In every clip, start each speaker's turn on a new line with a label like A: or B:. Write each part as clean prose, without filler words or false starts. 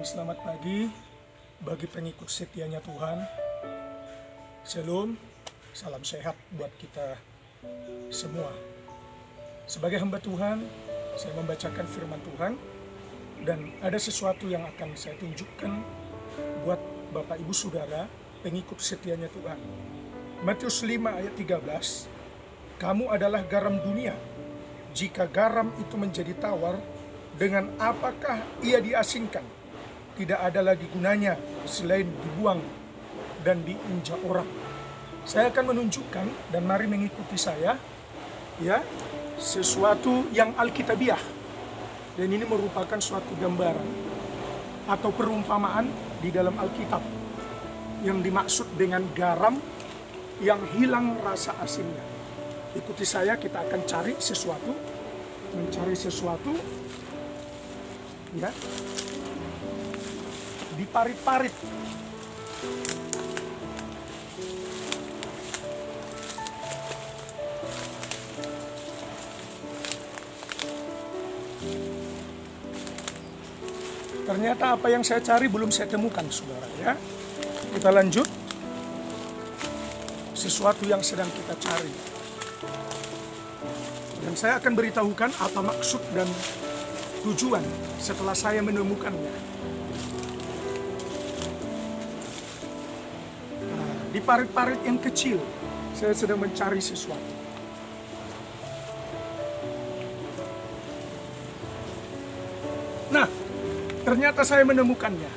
A: selamat pagi bagi pengikut setianya Tuhan. Shalom, salam sehat buat kita semua. Sebagai hamba Tuhan, saya membacakan firman Tuhan dan ada sesuatu yang akan saya tunjukkan buat Bapak Ibu Saudara pengikut setianya Tuhan. Matius 5 ayat 13, kamu adalah garam dunia. Jika garam itu menjadi tawar, dengan apakah ia diasingkan? Tidak ada lagi gunanya selain dibuang dan diinjak orang. Saya akan menunjukkan dan mari mengikuti saya ya, sesuatu yang alkitabiah. Dan ini merupakan suatu gambaran atau perumpamaan di dalam Alkitab yang dimaksud dengan garam yang hilang rasa asinnya. Ikuti saya, kita akan mencari sesuatu ya, di parit-parit. Ternyata apa yang saya cari belum saya temukan, saudara ya. Kita lanjut. Sesuatu yang sedang kita cari. Dan saya akan beritahukan apa maksud dan tujuan setelah saya menemukannya. Di parit-parit yang kecil, saya sedang mencari sesuatu. Nah, ternyata saya menemukannya.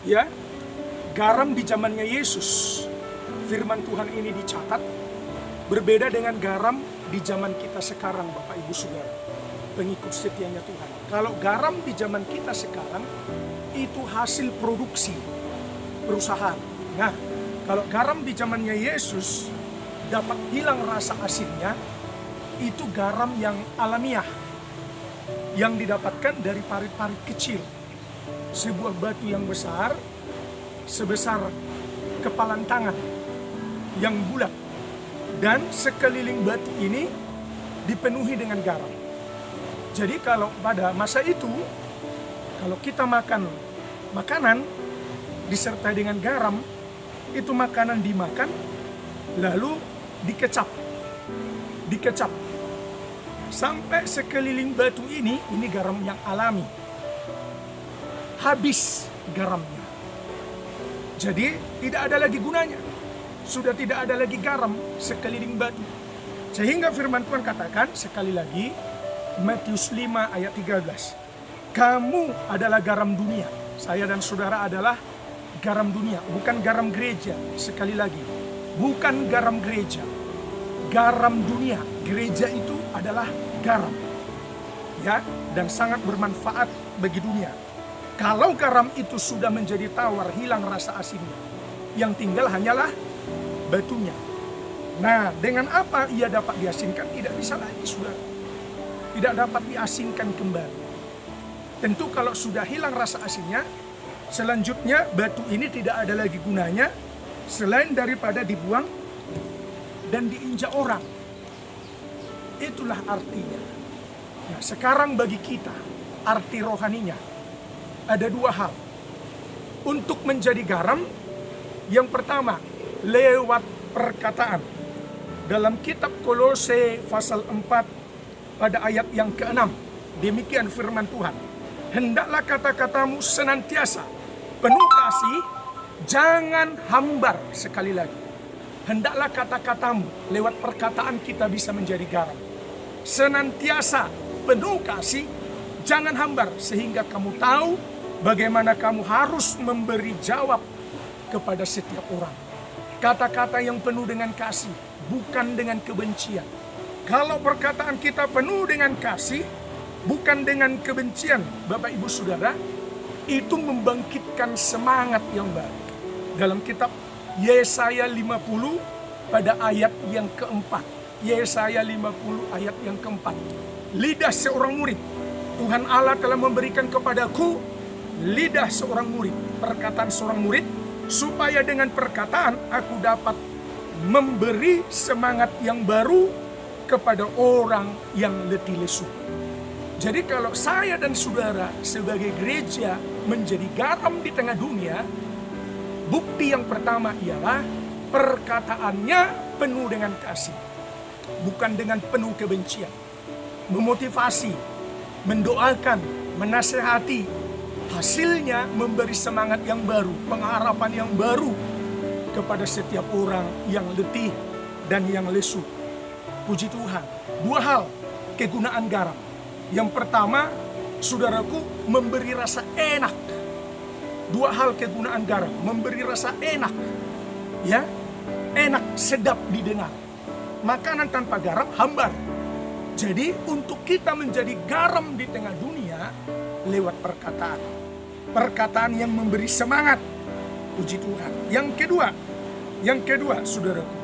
A: Ya, garam di zamannya Yesus, firman Tuhan ini dicatat, berbeda dengan garam di zaman kita sekarang, Bapak Ibu Saudara, pengikut setianya Tuhan. Kalau garam di zaman kita sekarang, itu hasil produksi perusahaan. Nah, kalau garam di zamannya Yesus dapat hilang rasa asinnya, itu garam yang alamiah, yang didapatkan dari parit-parit kecil. Sebuah batu yang besar, sebesar kepalan tangan, yang bulat. Dan sekeliling batu ini dipenuhi dengan garam. Jadi kalau pada masa itu, kalau kita makan makanan disertai dengan garam, itu makanan dimakan lalu dikecap sampai sekeliling batu ini garam yang alami, habis garamnya. Jadi tidak ada lagi gunanya, sudah tidak ada lagi garam sekeliling batu. Sehingga firman Tuhan katakan sekali lagi, Matius 5 ayat 13, kamu adalah garam dunia. Saya dan saudara adalah garam dunia, bukan garam gereja. Sekali lagi, bukan garam gereja, garam dunia. Gereja itu adalah garam ya, dan sangat bermanfaat bagi dunia. Kalau garam itu sudah menjadi tawar, hilang rasa asinnya, yang tinggal hanyalah batunya. Nah, dengan apa ia dapat diasinkan? Tidak bisa lagi, saudara. Tidak dapat diasinkan kembali. Tentu kalau sudah hilang rasa asinnya, selanjutnya batu ini tidak ada lagi gunanya selain daripada dibuang dan diinjak orang. Itulah artinya. Nah, sekarang bagi kita, arti rohaninya ada dua hal. Untuk menjadi garam, yang pertama, lewat perkataan. Dalam kitab Kolose pasal 4 pada ayat yang ke-6, demikian firman Tuhan. Hendaklah kata-katamu senantiasa penuh kasih, jangan hambar. Sekali lagi, hendaklah kata-katamu, lewat perkataan kita bisa menjadi garam. Senantiasa penuh kasih, jangan hambar, sehingga kamu tahu bagaimana kamu harus memberi jawab kepada setiap orang. Kata-kata yang penuh dengan kasih, bukan dengan kebencian. Kalau perkataan kita penuh dengan kasih, bukan dengan kebencian, Bapak Ibu Saudara, itu membangkitkan semangat yang baru. Dalam kitab Yesaya 50 pada ayat yang keempat. Yesaya 50 ayat yang keempat. Lidah seorang murid, Tuhan Allah telah memberikan kepadaku lidah seorang murid, perkataan seorang murid, supaya dengan perkataan aku dapat memberi semangat yang baru kepada orang yang letih lesu. Jadi kalau saya dan saudara sebagai gereja menjadi garam di tengah dunia, bukti yang pertama ialah perkataannya penuh dengan kasih, bukan dengan penuh kebencian. Memotivasi, mendoakan, menasehati, hasilnya memberi semangat yang baru, pengharapan yang baru kepada setiap orang yang letih dan yang lesu. Puji Tuhan. Dua hal kegunaan garam. Yang pertama, saudaraku, memberi rasa enak. Dua hal kegunaan garam, memberi rasa enak. Ya, enak, sedap didengar. Makanan tanpa garam hambar. Jadi untuk kita menjadi garam di tengah dunia lewat perkataan. Perkataan yang memberi semangat. Puji Tuhan. Yang kedua, saudaraku,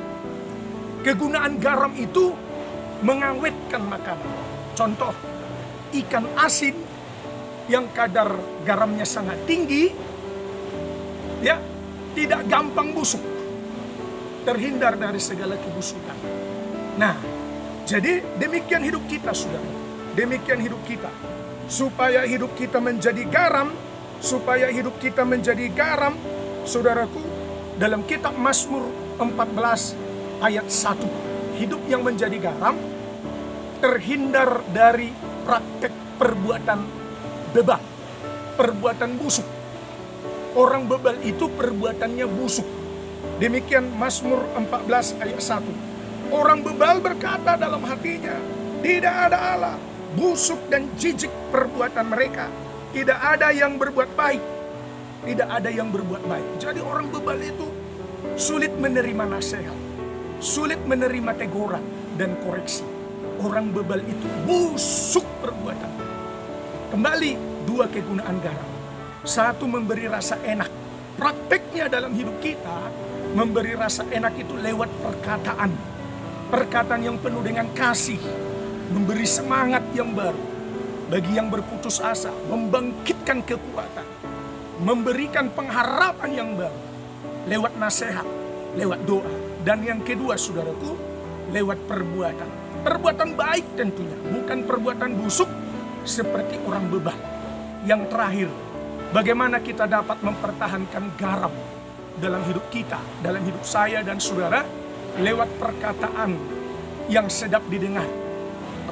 A: kegunaan garam itu mengawetkan makanan. Contoh, ikan asin yang kadar garamnya sangat tinggi, ya, tidak gampang busuk, terhindar dari segala kebusukan. Nah, jadi demikian hidup kita, saudara. Demikian hidup kita. Supaya hidup kita menjadi garam, saudaraku, dalam kitab Mazmur 14 ayat 1, hidup yang menjadi garam terhindar dari praktek perbuatan bebal, perbuatan busuk. Orang bebal itu perbuatannya busuk. Demikian Mazmur 14 ayat 1. Orang bebal berkata dalam hatinya, tidak ada Allah, busuk dan jijik perbuatan mereka. Tidak ada yang berbuat baik. Tidak ada yang berbuat baik. Jadi orang bebal itu sulit menerima nasihat, sulit menerima teguran dan koreksi. Orang bebal itu busuk perbuatan. Kembali, dua kegunaan garam. Satu, memberi rasa enak. Prakteknya dalam hidup kita, memberi rasa enak itu lewat perkataan. Perkataan yang penuh dengan kasih, memberi semangat yang baru bagi yang berputus asa, membangkitkan kekuatan, memberikan pengharapan yang baru lewat nasihat, lewat doa. Dan yang kedua, saudaraku, lewat perbuatan. Perbuatan baik tentunya, bukan perbuatan busuk seperti orang bebal. Yang terakhir, bagaimana kita dapat mempertahankan garam dalam hidup kita, dalam hidup saya dan saudara, lewat perkataan yang sedap didengar,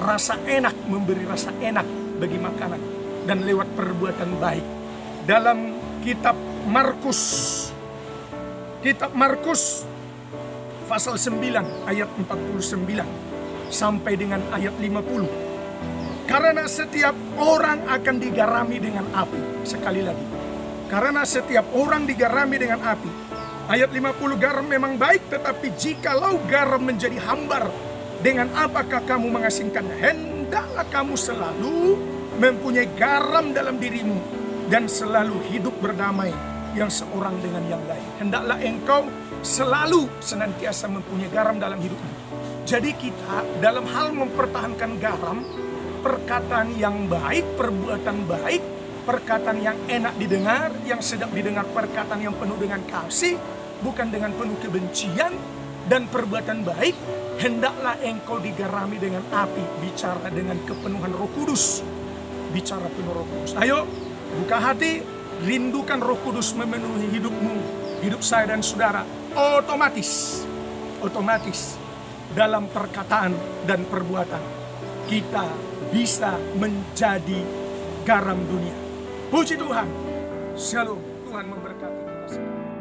A: rasa enak, memberi rasa enak bagi makanan, dan lewat perbuatan baik. Dalam kitab Markus pasal 9 ayat 49 sampai dengan ayat 50. Karena setiap orang akan digarami dengan api. Sekali lagi, karena setiap orang digarami dengan api. Ayat 50, garam memang baik, tetapi jikalau garam menjadi hambar, dengan apakah kamu mengasingkannya? Hendaklah kamu selalu mempunyai garam dalam dirimu dan selalu hidup berdamai yang seorang dengan yang lain. Hendaklah engkau selalu senantiasa mempunyai garam dalam hidupmu. Jadi kita dalam hal mempertahankan garam, perkataan yang baik, perbuatan baik, perkataan yang enak didengar, yang sedap didengar, perkataan yang penuh dengan kasih, bukan dengan penuh kebencian, dan perbuatan baik. Hendaklah engkau digarami dengan api, bicara dengan kepenuhan Roh Kudus, bicara penuh Roh Kudus. Ayo buka hati, rindukan Roh Kudus memenuhi hidupmu, hidup saya dan saudara. Otomatis dalam perkataan dan perbuatan kita bisa menjadi garam dunia. Puji Tuhan. Shalom. Tuhan memberkati kita semua.